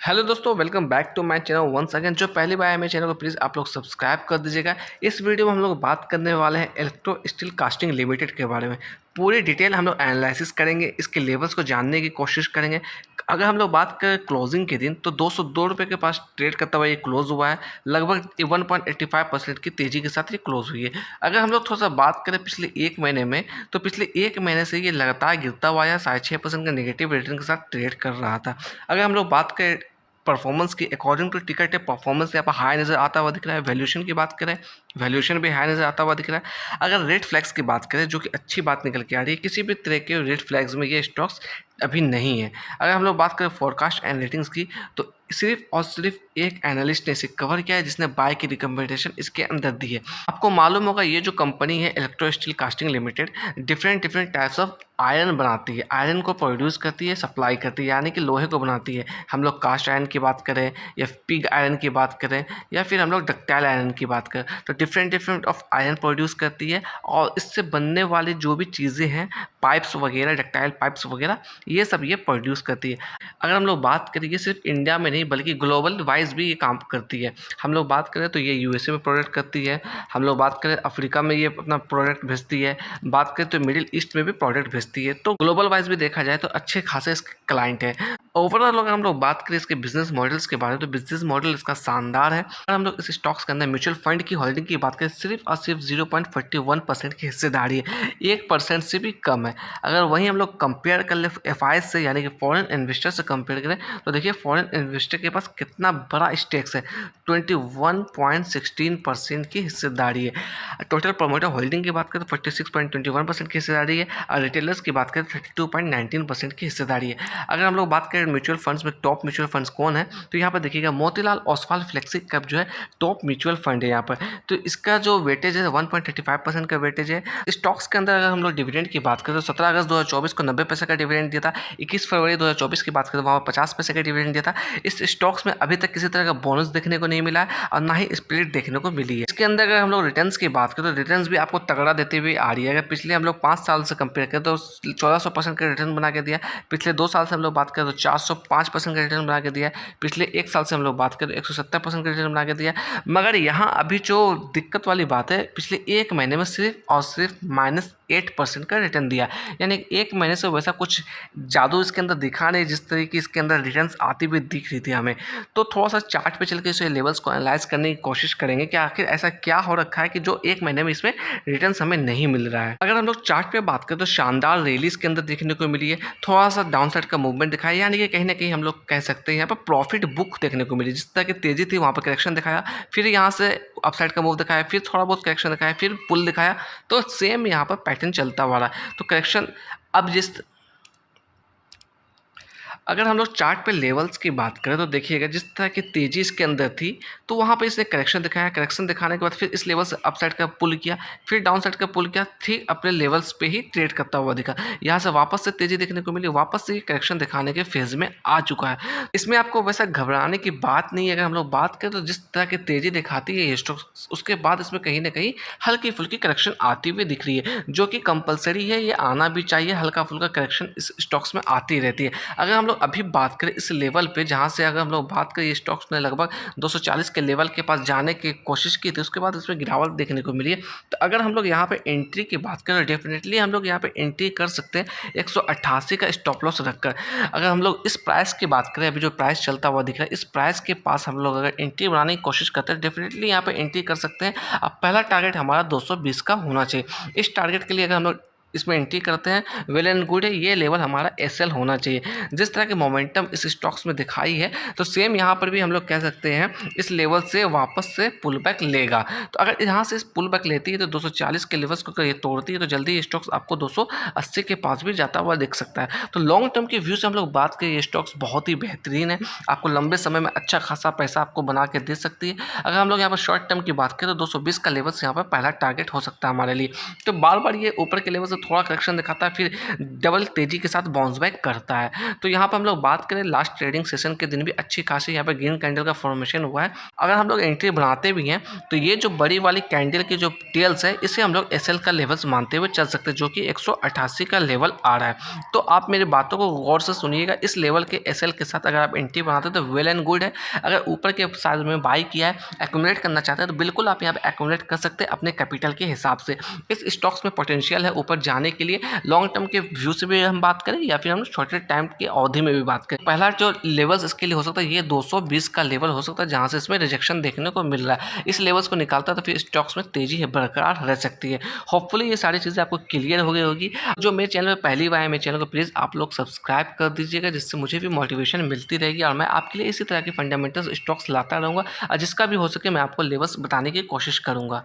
Hello दोस्तों, welcome back to my channel once again. जो पहली बार है मेरे चैनल को प्लीज़ आप लोग सब्सक्राइब कर दीजिएगा। इस वीडियो में हम लोग बात करने वाले हैं इलेक्ट्रो स्टील कास्टिंग लिमिटेड के बारे में। पूरी डिटेल हम लोग एनालिसिस करेंगे, इसके लेवल्स को जानने की कोशिश करेंगे। अगर हम लोग बात करें क्लोजिंग के दिन तो 202 रुपये के पास ट्रेड करता हुआ ये क्लोज हुआ है। लगभग 1.85% की तेज़ी के साथ ये क्लोज हुई है। अगर हम लोग थोड़ा सा बात करें पिछले एक महीने में, तो पिछले एक महीने से ये लगातार गिरता हुआ या 6.5% का नेगेटिव रिटर्न के साथ ट्रेड कर रहा था। अगर हम लोग बात करें परफॉर्मेंस की, अकॉर्डिंग टू टिकट है परफॉर्मेंस यहाँ पर हाई नज़र आता हुआ दिख रहा है। वैल्यूएशन की बात करें, वैल्यूएशन भी हाई नज़र आता हुआ दिख रहा है। अगर रेड फ्लैग्स की बात करें, जो कि अच्छी बात निकल के आ रही है, किसी भी तरह के रेड फ्लैग्स में ये स्टॉक्स अभी नहीं है। अगर हम लोग बात करें फोरकास्ट एंड रेटिंग्स की, तो सिर्फ और सिर्फ एक एनालिस्ट ने इसे कवर किया है, जिसने बाय की रिकमेंडेशन इसके अंदर दी है। आपको मालूम होगा ये जो कंपनी है electro steel casting limited, different different types of iron बनाती है, आयरन को प्रोड्यूस करती है, सप्लाई करती है, यानी कि लोहे को बनाती है। हम लोग कास्ट आयरन की बात करें या पिग आयरन की बात करें या फिर हम लोग डक्टाइल आयरन की बात करें, तो different different of iron produce करती है। और इससे बनने वाली जो भी चीज़ें हैं, पाइप्स वगैरह, डक्टाइल पाइप्स वगैरह, ये सब ये प्रोड्यूस करती है। अगर हम लोग बात करें, ये सिर्फ इंडिया में नहीं बल्कि ग्लोबल वाइज भी ये काम करती है। हम लोग बात करें तो ये यूएसए में प्रोडक्ट करती है, हम लोग बात करें अफ्रीका में ये अपना प्रोडक्ट भेजती है, बात करें तो मिडिल ईस्ट में भी प्रोडक्ट भेजती है। तो ग्लोबल वाइज भी देखा जाए तो अच्छे खासे इसके क्लाइंट है। ओवरऑल अगर हम लोग बात करें इसके बिजनेस मॉडल्स के बारे में, तो बिजनेस मॉडल इसका शानदार है। अगर हम लोग इस स्टॉक्स के अंदर म्यूचुअल फंड की होल्डिंग की बात करें, सिर्फ और सिर्फ 0.41% की हिस्सेदारी है, 1% से भी कम है। अगर वहीं हम लोग कंपेयर कर ले एफआईएस से, यानी कि फॉरेन इन्वेस्टर से कंपेयर करें, तो देखिए फॉरेन इन्वेस्टर के पास कितना बड़ा स्टेक्स है, 21.16% की हिस्सेदारी है। टोटल प्रोमोटर होल्डिंग की बात करें तो 46.21% की हिस्सेदारी है, और रिटेलर्स की बात करें 32.19% की हिस्सेदारी है। अगर हम लोग बात करें म्यूचुअल फंड्स में टॉप म्यूचुअल फंड्स कौन है, तो यहाँ पर देखिएगा मोतीलाल ओसवाल फ्लेक्सी कैप जो है टॉप म्यूचुअल फंड है यहाँ पर। तो इसका जो वेटेज है 1.35% का वेटेज है। स्टॉक्स के अंदर अगर हम लोग डिविडेंड की बात करें तो 17 अगस्त 2024 को 90 पैसे का डिविडेंड दिया था। 21 फरवरी 2024 की बात करें तो वहाँ पर 50 पैसे का डिविडेंड दिया था। इस स्टॉक्स में अभी तक किसी तरह का बोनस देखने को नहीं मिला है और ना ही स्प्लिट देखने को मिली है। इसके अंदर अगर हम लोग रिटर्न्स की बात करें तो रिटर्न्स भी आपको तगड़ा देते हुए आ रही है। अगर पिछले हम लोग 5 साल से कंपेयर करें तो 1400% का रिटर्न बना के दिया। पिछले 2 साल से हम लोग बात करें तो 405% का रिटर्न बना के दिया। पिछले 1 साल से हम लोग बात करें तो 170% का रिटर्न बना के दिया। मगर यहाँ अभी जो दिक्कत वाली बात है, पिछले एक महीने में सिर्फ और सिर्फ -8% का रिटर्न दिया। यानी एक महीने से वैसा कुछ जादू इसके अंदर दिखा नहीं, जिस तरीके इसके अंदर रिटर्न्स आती हुई दिख रही थी हमें। तो थोड़ा सा चार्ट पे चल के इस लेवल्स को एनालाइज करने की कोशिश करेंगे कि आखिर ऐसा क्या हो रखा है कि जो एक महीने में इसमें रिटर्न्स हमें नहीं मिल रहा है। अगर हम लोग चार्ट पे बात करें तो शानदार रैली इसके अंदर देखने को मिली है, थोड़ा सा डाउन साइड का मूवमेंट दिखाया, यानी कि कहीं ना कहीं हम लोग कह सकते हैं यहाँ पर प्रॉफिट बुक देखने को मिली। जिस तरह की तेजी थी वहाँ पर करेक्शन दिखाया, फिर यहाँ से अपसाइड का मूव दिखाया, फिर थोड़ा बहुत करेक्शन दिखाया, फिर पुल दिखाया। तो सेम यहाँ पर पैटर्न चलता हुआ रहा है। तो करेक्शन अब अगर हम लोग चार्ट पे लेवल्स की बात करें तो देखिएगा जिस तरह की तेजी इसके अंदर थी, तो वहाँ पे इसने करेक्शन दिखाया, करेक्शन दिखाने के बाद फिर इस लेवल से अप साइड का पुल किया, फिर डाउन साइड का पुल किया, फिर अपने लेवल्स पे ही ट्रेड करता हुआ दिखा। यहाँ से वापस से तेजी देखने को मिली, वापस से करेक्शन दिखाने के फेज में आ चुका है। इसमें आपको वैसा घबराने की बात नहीं है। अगर हम लोग बात करें तो जिस तरह की तेजी दिखाती है ये स्टॉक, उसके बाद इसमें कहीं ना कहीं हल्की फुल्की करेक्शन आती हुई दिख रही है, जो कि कंपलसरी है, ये आना भी चाहिए। हल्का फुल्का करेक्शन इस स्टॉक्स में आती रहती है। अगर हम लोग अभी बात करें इस लेवल पे, जहाँ से अगर हम लोग बात करें स्टॉक्स ने लगभग 240 के लेवल के पास जाने की कोशिश की थी, उसके बाद इसमें गिरावट देखने को मिली है। तो अगर हम लोग यहाँ पे एंट्री की बात करें, डेफिनेटली हम लोग यहाँ पे एंट्री कर सकते हैं 188 का स्टॉप लॉस रखकर। अगर हम लोग इस प्राइस की बात करें, अभी जो प्राइस चलता हुआ दिख रहा है, इस प्राइस के पास हम लोग अगर एंट्री बनाने की कोशिश करते हैं, डेफिनेटली यहाँ पे एंट्री कर सकते हैं। अब पहला टारगेट हमारा 220 का होना चाहिए। इस टारगेट के लिए अगर हम लोग इसमें एंट्री करते हैं, वेल एंड गुड है। ये लेवल हमारा एसएल होना चाहिए। जिस तरह की मोमेंटम इस स्टॉक्स में दिखाई है, तो सेम यहाँ पर भी हम लोग कह सकते हैं इस लेवल से वापस से पुल बैक लेगा। तो अगर यहाँ से इस पुल बैक लेती है तो 240 के लेवल्स को अगर ये तोड़ती है तो जल्दी ये स्टॉक्स आपको 280 के पास भी जाता हुआ दिख सकता है। तो लॉन्ग टर्म के व्यू से हम लोग बात करें, ये स्टॉक्स बहुत ही बेहतरीन है, आपको लंबे समय में अच्छा खासा पैसा आपको बना के दे सकती है। अगर हम लोग यहाँ पर शॉर्ट टर्म की बात करें तो 220 का लेवल्स यहाँ पर पहला टारगेट हो सकता है हमारे लिए। तो बार बार ये ऊपर के लेवल से थोड़ा करेक्शन दिखाता है, फिर डबल तेज़ी के साथ बाउंस बैक करता है। तो यहाँ पर हम लोग बात करें लास्ट ट्रेडिंग सेशन के दिन भी अच्छी खासी यहाँ पे ग्रीन कैंडल का फॉर्मेशन हुआ है। अगर हम लोग एंट्री बनाते भी हैं तो ये जो बड़ी वाली कैंडल की जो टेल्स है इसे हम लोग एसएल का लेवल्स मानते हुए चल सकते हैं, जो कि 188 का लेवल आ रहा है। तो आप मेरी बातों को गौर से सुनिएगा, इस लेवल के एसएल के साथ अगर आप एंट्री बनाते हैं तो वेल एंड गुड है। अगर ऊपर के साइड में बाई किया है, एक्यूमुलेट करना चाहते हैं तो बिल्कुल आप यहाँ पे एक्यूमुलेट कर सकते हैं अपने कैपिटल के हिसाब से। इस स्टॉक्स में पोटेंशियल है ऊपर जाने के लिए, लॉन्ग टर्म के व्यू से भी हम बात करें या फिर हम छोटे टाइम की अवधि में भी बात करें। पहला जो लेवल्स इसके लिए हो सकता है ये 220 का लेवल हो सकता है, जहां से इसमें रिजेक्शन देखने को मिल रहा है। इस लेवल्स को निकालता है तो फिर स्टॉक्स में तेजी बरकरार रह सकती है। होपफुली ये सारी चीज़ें आपको क्लियर हो गई होगी। जो मेरे चैनल पर पहली बार है, मेरे चैनल को प्लीज़ आप लोग सब्सक्राइब कर दीजिएगा, जिससे मुझे भी मोटिवेशन मिलती रहेगी और मैं आपके लिए इसी तरह की फंडामेंटल स्टॉक्स लाता रहूँगा और जिसका भी हो सके मैं आपको लेवल्स बताने की कोशिश करूँगा।